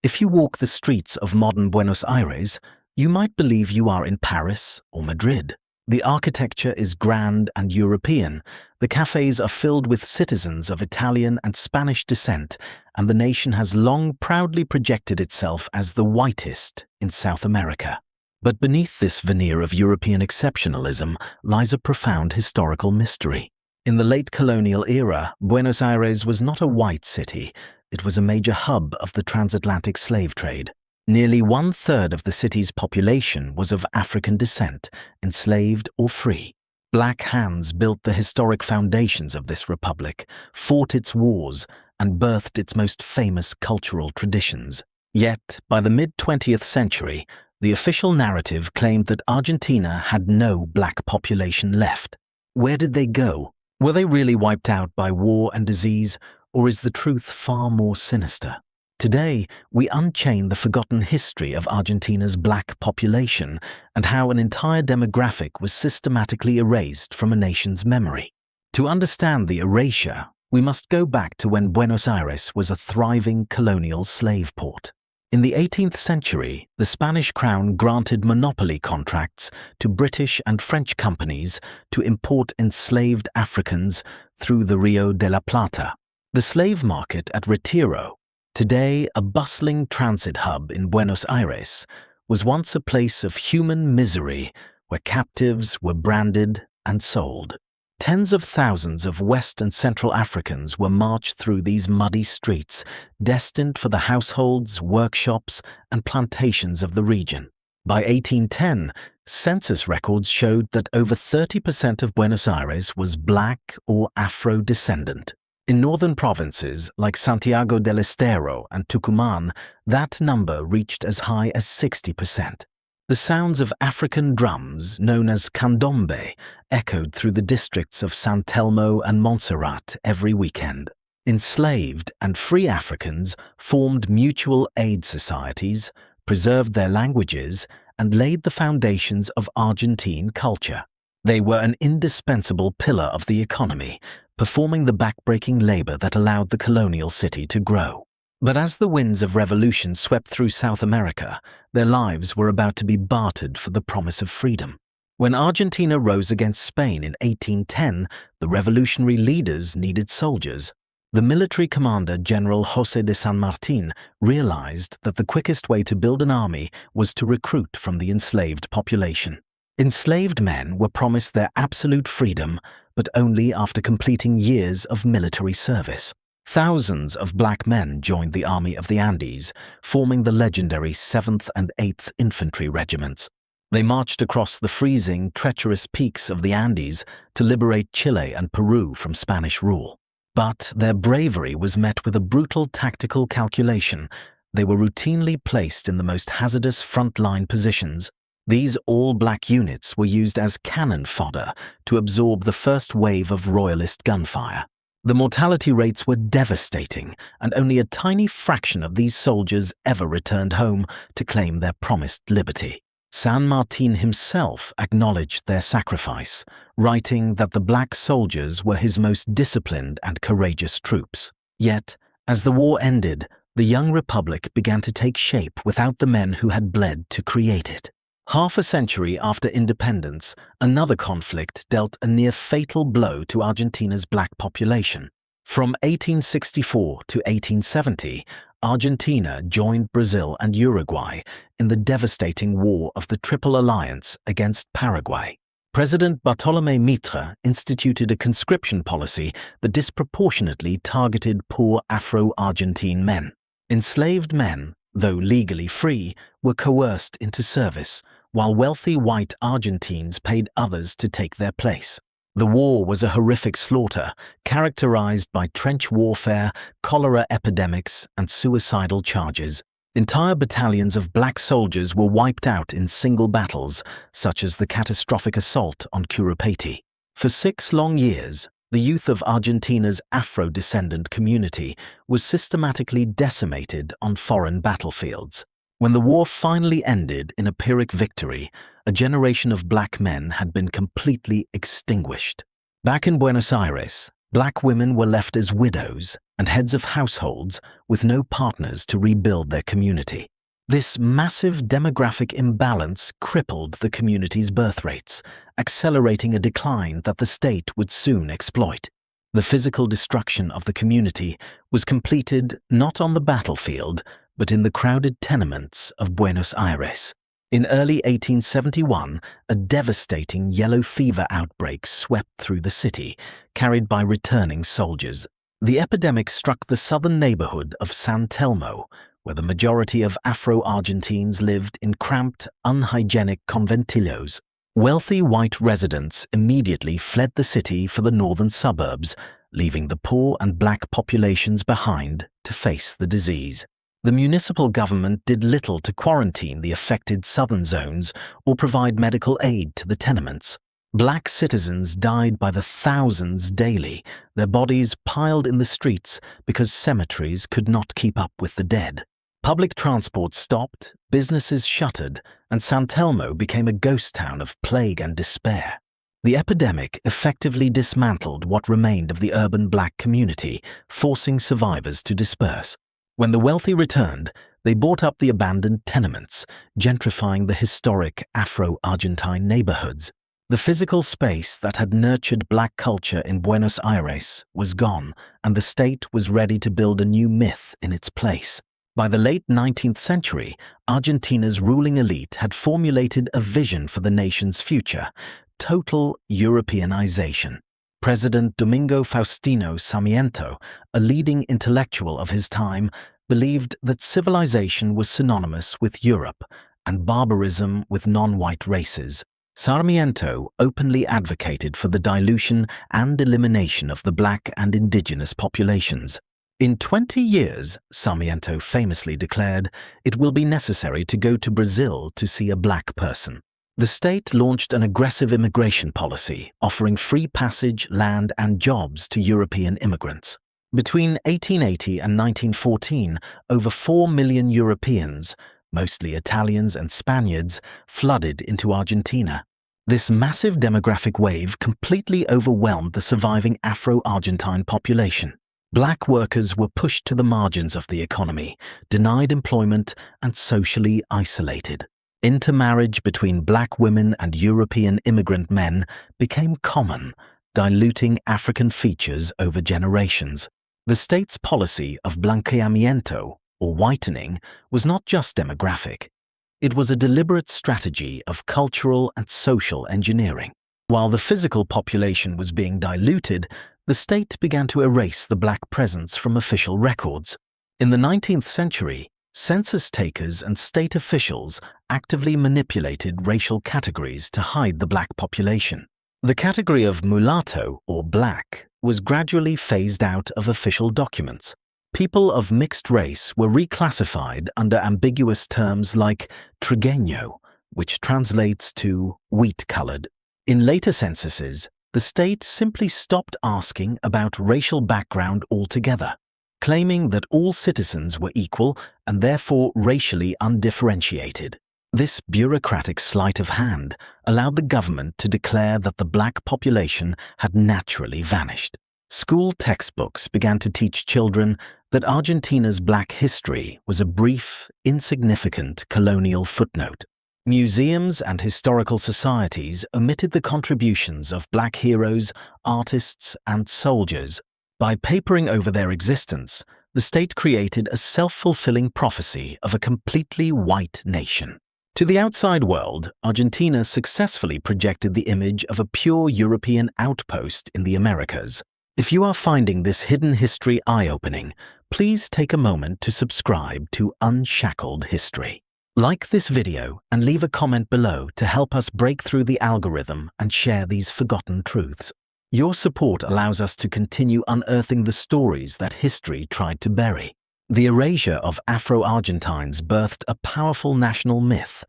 If you walk the streets of modern Buenos Aires, you might believe you are in Paris or Madrid. The architecture is grand and European, the cafes are filled with citizens of Italian and Spanish descent, and the nation has long proudly projected itself as the whitest in South America. But beneath this veneer of European exceptionalism lies a profound historical mystery. In the late colonial era, Buenos Aires was not a white city, it was a major hub of the transatlantic slave trade. Nearly 1/3 of the city's population was of African descent, enslaved or free. Black hands built the historic foundations of this republic, fought its wars, and birthed its most famous cultural traditions. Yet, by the mid-20th century, the official narrative claimed that Argentina had no black population left. Where did they go? Were they really wiped out by war and disease, or is the truth far more sinister? Today, we unchain the forgotten history of Argentina's black population and how an entire demographic was systematically erased from a nation's memory. To understand the erasure, we must go back to when Buenos Aires was a thriving colonial slave port. In the 18th century, the Spanish crown granted monopoly contracts to British and French companies to import enslaved Africans through the Rio de la Plata. The slave market at Retiro, today a bustling transit hub in Buenos Aires, was once a place of human misery where captives were branded and sold. Tens of thousands of West and Central Africans were marched through these muddy streets, destined for the households, workshops, and plantations of the region. By 1810, census records showed that over 30% of Buenos Aires was black or Afro-descendant. In northern provinces like Santiago del Estero and Tucumán, that number reached as high as 60%. The sounds of African drums, known as candombe, echoed through the districts of San Telmo and Montserrat every weekend. Enslaved and free Africans formed mutual aid societies, preserved their languages, and laid the foundations of Argentine culture. They were an indispensable pillar of the economy, performing the backbreaking labor that allowed the colonial city to grow. But as the winds of revolution swept through South America, their lives were about to be bartered for the promise of freedom. When Argentina rose against Spain in 1810, the revolutionary leaders needed soldiers. The military commander, General José de San Martín, realized that the quickest way to build an army was to recruit from the enslaved population. Enslaved men were promised their absolute freedom, but only after completing years of military service. Thousands of black men joined the Army of the Andes, forming the legendary 7th and 8th Infantry Regiments. They marched across the freezing, treacherous peaks of the Andes to liberate Chile and Peru from Spanish rule. But their bravery was met with a brutal tactical calculation. They were routinely placed in the most hazardous front-line positions. These all-black units were used as cannon fodder to absorb the first wave of royalist gunfire. The mortality rates were devastating, and only a tiny fraction of these soldiers ever returned home to claim their promised liberty. San Martín himself acknowledged their sacrifice, writing that the black soldiers were his most disciplined and courageous troops. Yet, as the war ended, the young republic began to take shape without the men who had bled to create it. Half a century after independence, another conflict dealt a near-fatal blow to Argentina's black population. From 1864 to 1870, Argentina joined Brazil and Uruguay in the devastating War of the Triple Alliance against Paraguay. President Bartolomé Mitre instituted a conscription policy that disproportionately targeted poor Afro-Argentine men. Enslaved men, though legally free, were coerced into service, while wealthy white Argentines paid others to take their place. The war was a horrific slaughter, characterized by trench warfare, cholera epidemics, and suicidal charges. Entire battalions of black soldiers were wiped out in single battles, such as the catastrophic assault on Curupayty. For 6 long years, the youth of Argentina's Afro-descendant community was systematically decimated on foreign battlefields. When the war finally ended in a Pyrrhic victory, a generation of black men had been completely extinguished. Back in Buenos Aires, black women were left as widows, and heads of households with no partners to rebuild their community. This massive demographic imbalance crippled the community's birth rates, accelerating a decline that the state would soon exploit. The physical destruction of the community was completed not on the battlefield, but in the crowded tenements of Buenos Aires. In early 1871, a devastating yellow fever outbreak swept through the city, carried by returning soldiers. The epidemic struck the southern neighborhood of San Telmo, where the majority of Afro-Argentines lived in cramped, unhygienic conventillos. Wealthy white residents immediately fled the city for the northern suburbs, leaving the poor and black populations behind to face the disease. The municipal government did little to quarantine the affected southern zones or provide medical aid to the tenements. Black citizens died by the thousands daily, their bodies piled in the streets because cemeteries could not keep up with the dead. Public transport stopped, businesses shuttered, and San Telmo became a ghost town of plague and despair. The epidemic effectively dismantled what remained of the urban black community, forcing survivors to disperse. When the wealthy returned, they bought up the abandoned tenements, gentrifying the historic Afro-Argentine neighborhoods. The physical space that had nurtured black culture in Buenos Aires was gone, and the state was ready to build a new myth in its place. By the late 19th century, Argentina's ruling elite had formulated a vision for the nation's future: total Europeanization. President Domingo Faustino Sarmiento, a leading intellectual of his time, believed that civilization was synonymous with Europe and barbarism with non-white races. Sarmiento openly advocated for the dilution and elimination of the black and indigenous populations. In 20 years, Sarmiento famously declared, it will be necessary to go to Brazil to see a black person. The state launched an aggressive immigration policy, offering free passage, land, and jobs to European immigrants. Between 1880 and 1914, over 4 million Europeans, mostly Italians and Spaniards, flooded into Argentina. This massive demographic wave completely overwhelmed the surviving Afro-Argentine population. Black workers were pushed to the margins of the economy, denied employment, and socially isolated. Intermarriage between black women and European immigrant men became common, diluting African features over generations. The state's policy of Blanqueamiento, or whitening, was not just demographic. It was a deliberate strategy of cultural and social engineering. While the physical population was being diluted, the state began to erase the black presence from official records. In the 19th century, census takers and state officials actively manipulated racial categories to hide the black population. The category of mulatto, or black, was gradually phased out of official documents. People of mixed race were reclassified under ambiguous terms like trigueño, which translates to wheat-colored. In later censuses, the state simply stopped asking about racial background altogether, claiming that all citizens were equal and therefore racially undifferentiated. This bureaucratic sleight of hand allowed the government to declare that the black population had naturally vanished. School textbooks began to teach children that Argentina's black history was a brief, insignificant colonial footnote. Museums and historical societies omitted the contributions of black heroes, artists, and soldiers. By papering over their existence, the state created a self-fulfilling prophecy of a completely white nation. To the outside world, Argentina successfully projected the image of a pure European outpost in the Americas. If you are finding this hidden history eye-opening, please take a moment to subscribe to Unshackled History. Like this video and leave a comment below to help us break through the algorithm and share these forgotten truths. Your support allows us to continue unearthing the stories that history tried to bury. The erasure of Afro-Argentines birthed a powerful national myth,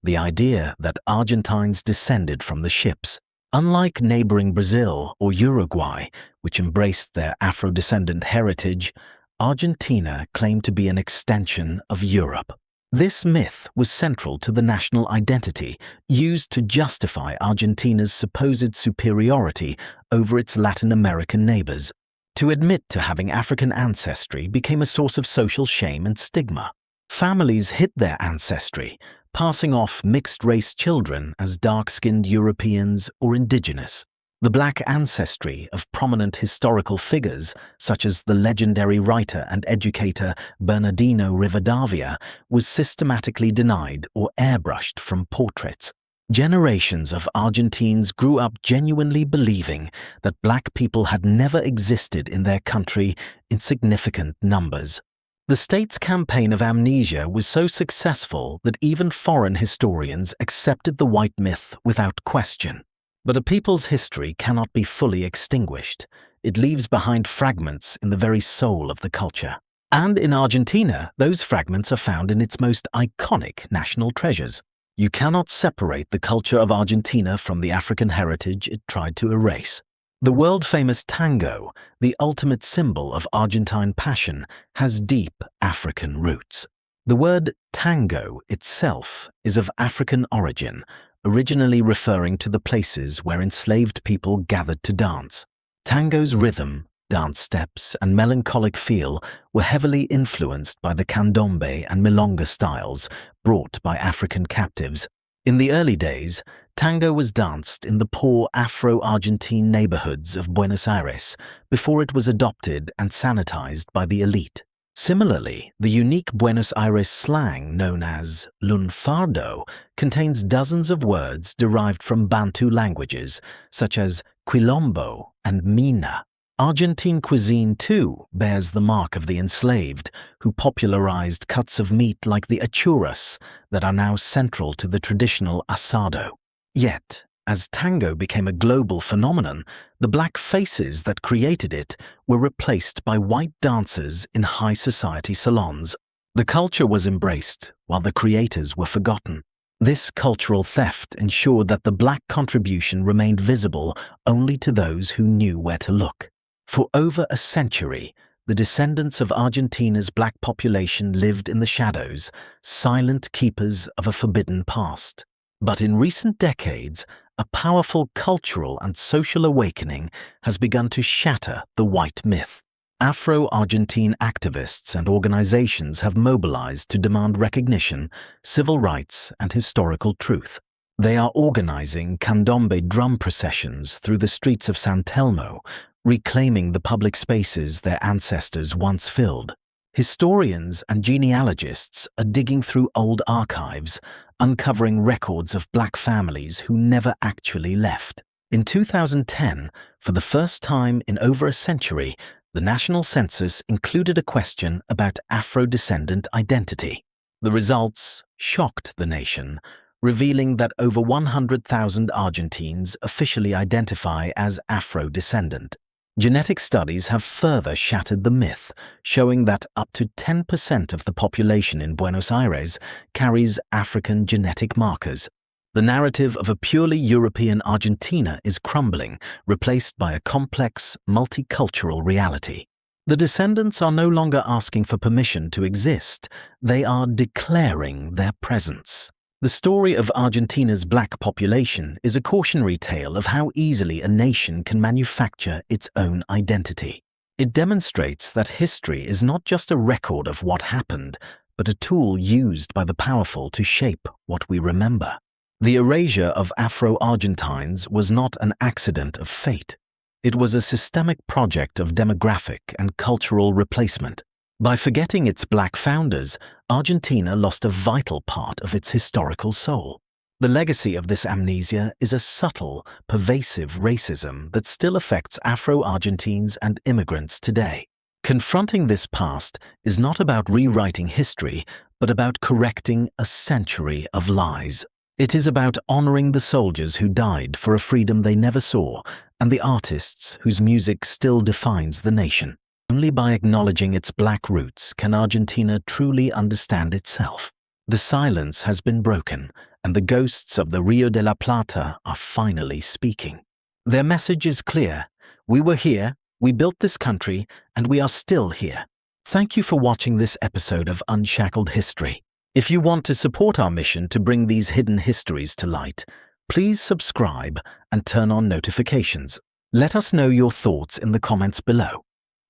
the idea that Argentines descended from the ships. Unlike neighboring Brazil or Uruguay, which embraced their Afro-descendant heritage, Argentina claimed to be an extension of Europe. This myth was central to the national identity, used to justify Argentina's supposed superiority over its Latin American neighbors. To admit to having African ancestry became a source of social shame and stigma. Families hid their ancestry, passing off mixed-race children as dark-skinned Europeans or indigenous. The black ancestry of prominent historical figures, such as the legendary writer and educator Bernardino Rivadavia, was systematically denied or airbrushed from portraits. Generations of Argentines grew up genuinely believing that black people had never existed in their country in significant numbers. The state's campaign of amnesia was so successful that even foreign historians accepted the white myth without question. But a people's history cannot be fully extinguished. It leaves behind fragments in the very soul of the culture. And in Argentina, those fragments are found in its most iconic national treasures. You cannot separate the culture of Argentina from the African heritage it tried to erase. The world-famous tango, the ultimate symbol of Argentine passion, has deep African roots. The word tango itself is of African origin, originally referring to the places where enslaved people gathered to dance. Tango's rhythm, dance steps, and melancholic feel were heavily influenced by the candombe and milonga styles brought by African captives. In the early days, tango was danced in the poor Afro-Argentine neighborhoods of Buenos Aires before it was adopted and sanitized by the elite. Similarly, the unique Buenos Aires slang known as lunfardo contains dozens of words derived from Bantu languages, such as quilombo and mina. Argentine cuisine, too, bears the mark of the enslaved, who popularized cuts of meat like the achuras that are now central to the traditional asado. Yet, as tango became a global phenomenon, the black faces that created it were replaced by white dancers in high society salons. The culture was embraced, while the creators were forgotten. This cultural theft ensured that the black contribution remained visible only to those who knew where to look. For over a century, the descendants of Argentina's black population lived in the shadows, silent keepers of a forbidden past. But in recent decades, a powerful cultural and social awakening has begun to shatter the white myth. Afro-Argentine activists and organizations have mobilized to demand recognition, civil rights, and historical truth. They are organizing candombe drum processions through the streets of San Telmo, reclaiming the public spaces their ancestors once filled. Historians and genealogists are digging through old archives, uncovering records of black families who never actually left. In 2010, for the first time in over a century, the national census included a question about Afro-descendant identity. The results shocked the nation, revealing that over 100,000 Argentines officially identify as Afro-descendant. Genetic studies have further shattered the myth, showing that up to 10% of the population in Buenos Aires carries African genetic markers. The narrative of a purely European Argentina is crumbling, replaced by a complex, multicultural reality. The descendants are no longer asking for permission to exist, they are declaring their presence. The story of Argentina's black population is a cautionary tale of how easily a nation can manufacture its own identity. It demonstrates that history is not just a record of what happened, but a tool used by the powerful to shape what we remember. The erasure of Afro-Argentines was not an accident of fate. It was a systemic project of demographic and cultural replacement. By forgetting its black founders, Argentina lost a vital part of its historical soul. The legacy of this amnesia is a subtle, pervasive racism that still affects Afro-Argentines and immigrants today. Confronting this past is not about rewriting history, but about correcting a century of lies. It is about honoring the soldiers who died for a freedom they never saw, and the artists whose music still defines the nation. Only by acknowledging its black roots can Argentina truly understand itself. The silence has been broken, and the ghosts of the Rio de la Plata are finally speaking. Their message is clear. We were here, we built this country, and we are still here. Thank you for watching this episode of Unshackled History. If you want to support our mission to bring these hidden histories to light, please subscribe and turn on notifications. Let us know your thoughts in the comments below.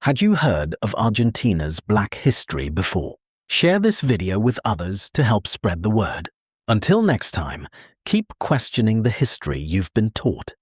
Had you heard of Argentina's Black history before? Share this video with others to help spread the word. Until next time, keep questioning the history you've been taught.